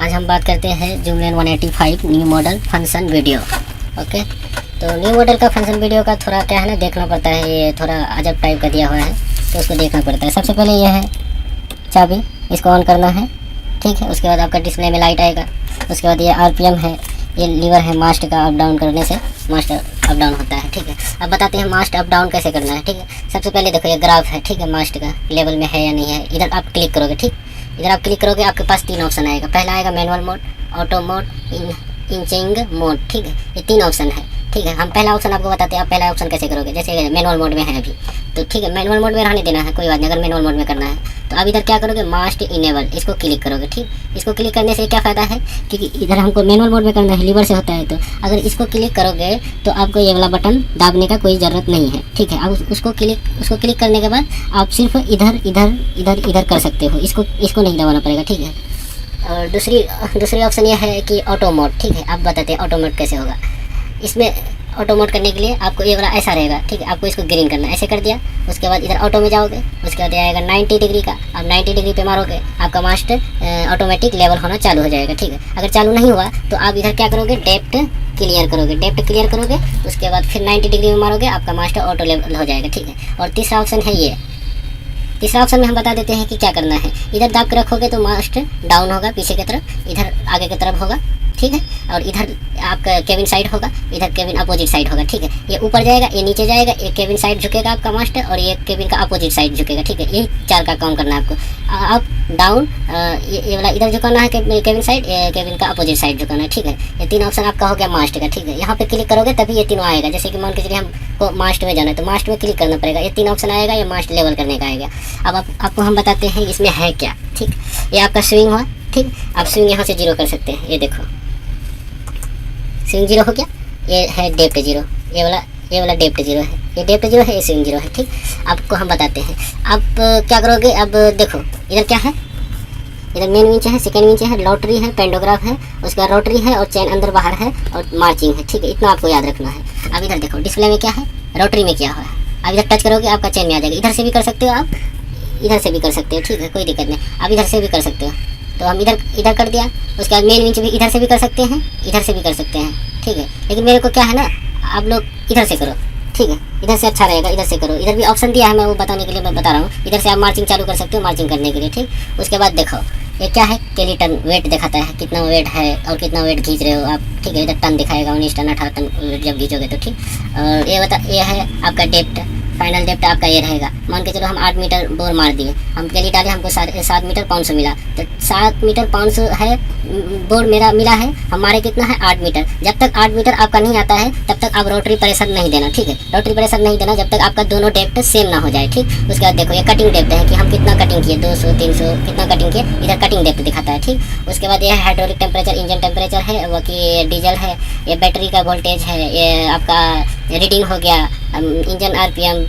आज हम बात करते हैं जूमलेन 185 new model function video. Okay, तो न्यू मॉडल का फंक्शन वीडियो का थोड़ा क्या है ना, देखना पड़ता है। ये थोड़ा अजब टाइप का दिया हुआ है तो उसको देखना पड़ता है। सबसे पहले ये है चाबी, इसको ऑन करना है, ठीक है। उसके बाद आपका डिस्प्ले में लाइट आएगा। उसके बाद ये RPM है, ये लीवर है मास्ट का, अप डाउन करने से मास्ट अप डाउन होता है, ठीक है। अब बताते हैं मास्ट अप डाउन कैसे करना है, ठीक है। सबसे पहले देखो ये ग्राफ है, ठीक है, मास्ट का लेवल में है या नहीं है। इधर आप क्लिक करोगे, ठीक, इधर आप क्लिक करोगे, आपके पास 3 ऑप्शन आएगा। पहला आएगा manual mode, auto mode, inching mode, ठीक है। ये 3 ऑप्शन है, ठीक है। हम पहला ऑप्शन आपको बताते हैं, आप पहला ऑप्शन कैसे करोगे। जैसे मैनुअल मोड में है अभी, तो ठीक है, मैनुअल मोड में रहने देना है, कोई बात नहीं। अगर मैनुअल मोड में करना है तो आप इधर क्या करोगे, मास्ट इनेबल, इसको क्लिक करोगे, ठीक। इसको क्लिक करने से क्या फ़ायदा है, क्योंकि इधर हमको मैनुअल मोड में करना है, लीवर से होता है। तो अगर इसको क्लिक करोगे तो आपको ये वाला बटन दाबने का कोई ज़रूरत नहीं है, ठीक है। अब उसको क्लिक करने के बाद आप सिर्फ इधर इधर इधर इधर कर सकते हो, इसको नहीं दबाना पड़ेगा, ठीक है। और दूसरी ऑप्शन ये है कि ऑटो मोड, ठीक है। आप बताते हैं ऑटो मोड कैसे होगा। इसमें ऑटो मोड करने के लिए आपको ये वाला ऐसा रहेगा, ठीक है। आपको इसको ग्रीन करना है, ऐसे कर दिया। उसके बाद इधर ऑटो में जाओगे, उसके बाद आएगा 90 डिग्री का। आप 90 डिग्री पे मारोगे, आपका मास्ट ऑटोमेटिक लेवल होना चालू हो जाएगा, ठीक है। अगर चालू नहीं हुआ तो आप इधर क्या करोगे, डेप्थ क्लियर करोगे। उसके बाद फिर 90 डिग्री में मारोगे, आपका मास्टर ऑटो लेवल हो जाएगा, ठीक है। और तीसरा ऑप्शन है ये, तीसरा ऑप्शन में हम बता देते हैं कि क्या करना है। इधर दाब के रखोगे तो मास्ट डाउन होगा पीछे की तरफ, इधर आगे की तरफ होगा, ठीक है। और इधर आपका केबिन साइड होगा, इधर केबिन अपोजिट साइड होगा, ठीक है। ये ऊपर जाएगा, ये नीचे जाएगा, ये केबिन साइड झुकेगा आपका मास्टर, और ये केबिन का अपोजिट साइड झुकेगा, ठीक है। ये 4 का काम करना है आपको, अप डाउन, ये वाला इधर झुकाना है केबिन साइड, केबिन का अपोजिट साइड झुकाना है, ठीक है। ये 3 ऑप्शन आपका हो गया मास्ट का, ठीक है। यहाँ पे क्लिक करोगे तभी ये तीनों आएगा। जैसे कि मान के चलिए हमको मास्ट में जाना है तो मास्ट में क्लिक करना पड़ेगा, ये 3 ऑप्शन आएगा, ये मास्ट लेवल करने का आएगा। अब आपको हम बताते हैं इसमें है क्या, ठीक। ये आपका स्विंग हुआ, ठीक। आप स्विंग यहाँ से 0 कर सकते हैं, ये देखो स्विंग 0 हो गया। ये है डेप्थ 0, ये वाला डेप्थ 0 है, ये डेप्थ 0 है, ये स्विंग 0 है, ठीक। आपको हम बताते हैं। अब क्या करोगे, अब देखो इधर क्या है, इधर मेन विंच है, सेकेंड विंच है, लॉटरी है, पेंडोग्राफ है, उसके बाद रोटरी है, और चैन अंदर बाहर है, और मार्चिंग है, ठीक है। इतना आपको याद रखना है। अब इधर देखो डिस्प्ले में क्या है, रोटरी में क्या हुआ है। अब इधर टच करोगे, आपका चैन में आ जाएगा। इधर से भी कर सकते हो आप, इधर से भी कर सकते हो, ठीक है, कोई दिक्कत नहीं। आप इधर से भी कर सकते हो, तो हम इधर कर दिया। उसके बाद मेन विंच भी इधर से भी कर सकते हैं, इधर से भी कर सकते हैं, ठीक है। लेकिन मेरे को क्या है ना, आप लोग इधर से करो, ठीक है। इधर से अच्छा रहेगा, इधर से करो। इधर भी ऑप्शन दिया है, मैं वो बताने के लिए मैं बता रहा हूँ। इधर से आप मार्चिंग चालू कर सकते हो, मार्चिंग करने के लिए, ठीक। उसके बाद देखो ये क्या है, केली टन वेट दिखाता है, कितना वेट है और कितना वेट खींच रहे हो आप, ठीक है। इधर टन दिखाएगा, 19 टन 18 टन जब खींचोगे तो, ठीक। और ये है आपका डेप्थ, फाइनल डेप्थ आपका ये रहेगा। मान के चलो हम 8 मीटर बोर मार दिए, हम केली डाले, हमको 7 मीटर 500 मिला, तो 7 मीटर 500 है बोर मेरा मिला है, हमारे कितना है 8 मीटर। जब तक 8 मीटर आपका नहीं आता है तब तक आप रोटरी प्रेशर नहीं देना, ठीक है। रोटरी प्रेशर नहीं देना जब तक आपका दोनों डेप्थ सेम ना हो जाए, ठीक। उसके बाद देखो ये कटिंग डेप्थ है कि हम कितना कटिंग किए, 200 300 कितना कटिंग किए, इधर कटिंग डेप्थ दिखाता है, ठीक। उसके बाद ये हाइड्रोलिक टेम्परेचर, इंजन टेम्परेचर है, वो कि डीजल है, ये बैटरी का वोल्टेज है, ये आपका रीडिंग हो गया, engine RPM,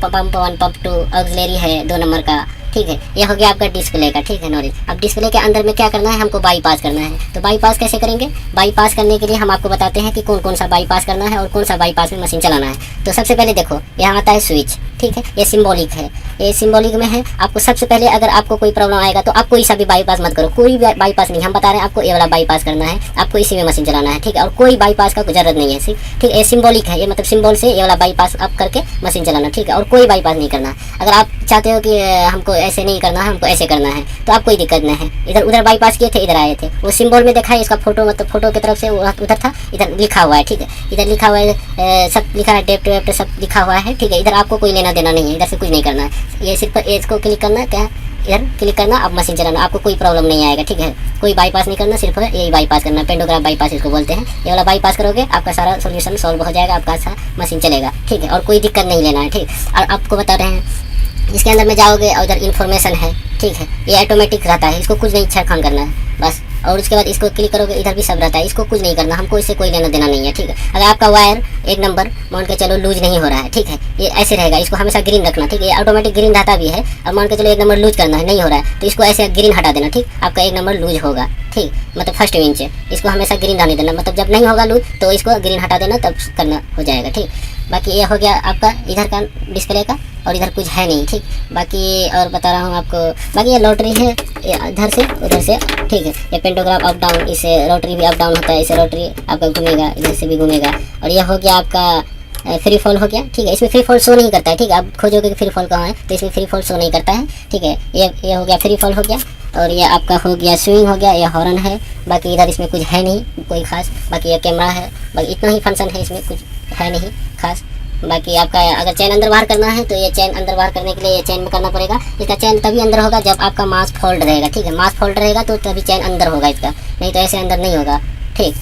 pump 1 pump 2 auxiliary है 2 नंबर का, ठीक है। ये हो गया आपका डिस्प्ले का, ठीक है, नॉलेज। अब डिस्प्ले के अंदर में क्या करना है, हमको बाईपास करना है। तो बाईपास कैसे करेंगे, बाईपास करने के लिए हम आपको बताते हैं कि कौन सा बाईपास करना है और कौन सा बाईपास में मशीन चलाना है। तो सबसे पहले देखो यहाँ आता है स्विच, ठीक है। ये सिंबॉलिक है, ये सिंबॉलिक में है। आपको सबसे पहले अगर आपको कोई प्रॉब्लम आएगा तो आप कोई सा भी बाईपास मत करो, कोई बाईपास नहीं, हम बता रहे हैं आपको ये वाला बाईपास करना है, आपको इसी में मशीन चलाना है, ठीक है। और कोई बाईपास का जरूरत नहीं है, ठीक। ये सिंबॉलिक है, ये मतलब सिंबल से ये वाला बाईपास आप करके मशीन चलाना, ठीक है। और कोई बाईपास नहीं करना। अगर आप चाहते हो कि हमको ऐसे नहीं करना है, हमको ऐसे करना है, तो आप कोई दिक्कत नहीं है। इधर उधर बाईपास किए थे, इधर आए थे, वो सिंबल में देखा है, इसका फोटो मतलब फोटो की तरफ से उधर था, इधर लिखा हुआ है, ठीक है। इधर लिखा हुआ है, सब लिखा है, डेप्थ वेप्ट सब लिखा हुआ है, ठीक है। इधर आपको कोई लेना देना नहीं है, इधर से कुछ नहीं करना है। ये सिर्फ इसको क्लिक करना है, क्या इधर क्लिक करना, अब मशीन चलाना, आपको कोई प्रॉब्लम नहीं आएगा, ठीक है। कोई बाईपास नहीं करना, सिर्फ यही बाईपास करना, पेंडोग्राफ बाईपास इसको बोलते हैं। ये वाला बाईपास करोगे आपका सारा सोल्यूशन सॉल्व हो जाएगा, आपका अच्छा मशीन चलेगा, ठीक है। और कोई दिक्कत नहीं लेना है, ठीक। और आपको बता रहे हैं इसके अंदर में जाओगे और इधर इन्फॉर्मेशन है, ठीक है। ये ऑटोमेटिक रहता है, इसको कुछ नहीं छेड़खानी करना है बस। और उसके बाद इसको क्लिक करोगे, इधर भी सब रहता है, इसको कुछ नहीं करना, हमको इससे कोई लेना देना नहीं है, ठीक है। अगर आपका वायर 1 नंबर मान के चलो लूज नहीं हो रहा है, ठीक है, ये ऐसे रहेगा, इसको हमेशा ग्रीन रखना, ठीक है। ये ऑटोमेटिक ग्रीन रहता भी है। और मान के चलो 1 नंबर लूज करना है, नहीं हो रहा है, तो इसको ऐसे ग्रीन हटा देना, ठीक। आपका 1 नंबर लूज होगा, ठीक, मतलब फर्स्ट विंच है, इसको हमेशा ग्रीन रहने देना, मतलब जब नहीं होगा लूज तो इसको ग्रीन हटा देना, तब करना हो जाएगा, ठीक। बाकी ये हो गया आपका इधर का डिस्प्ले का, और इधर कुछ है नहीं, ठीक। बाकी और बता रहा हूँ आपको, बाकी ये लॉटरी है, ये इधर से उधर से, ठीक है। ये पेंटोग्राफ अप डाउन, इससे रोटरी भी अप डाउन होता है, इससे रोटरी आपका घूमेगा, इधर से भी घूमेगा। और ये हो गया आपका फ्री फॉल हो गया, ठीक है। इसमें फ्री फॉल शो नहीं करता है, ठीक है। आप खोजोगे कि फ्री फॉल कहाँ है, तो इसमें फ्री फॉल शो नहीं करता है, ठीक है। ये हो गया फ्री फॉल हो गया। और ये आपका हो गया स्विंग हो गया, ये हॉर्न है। बाकी इधर इसमें कुछ है नहीं कोई खास। बाकी ये कैमरा है, बाकी इतना ही फंक्शन है, इसमें कुछ है नहीं खास। बाकी आपका अगर चैन अंदर बाहर करना है तो ये चैन अंदर बाहर करने के लिए ये चैन में करना पड़ेगा। इसका चैन तभी अंदर होगा जब आपका मास फोल्ड रहेगा, ठीक है। मास फोल्ड रहेगा तो तभी चैन अंदर होगा इसका, नहीं तो ऐसे अंदर नहीं होगा, ठीक।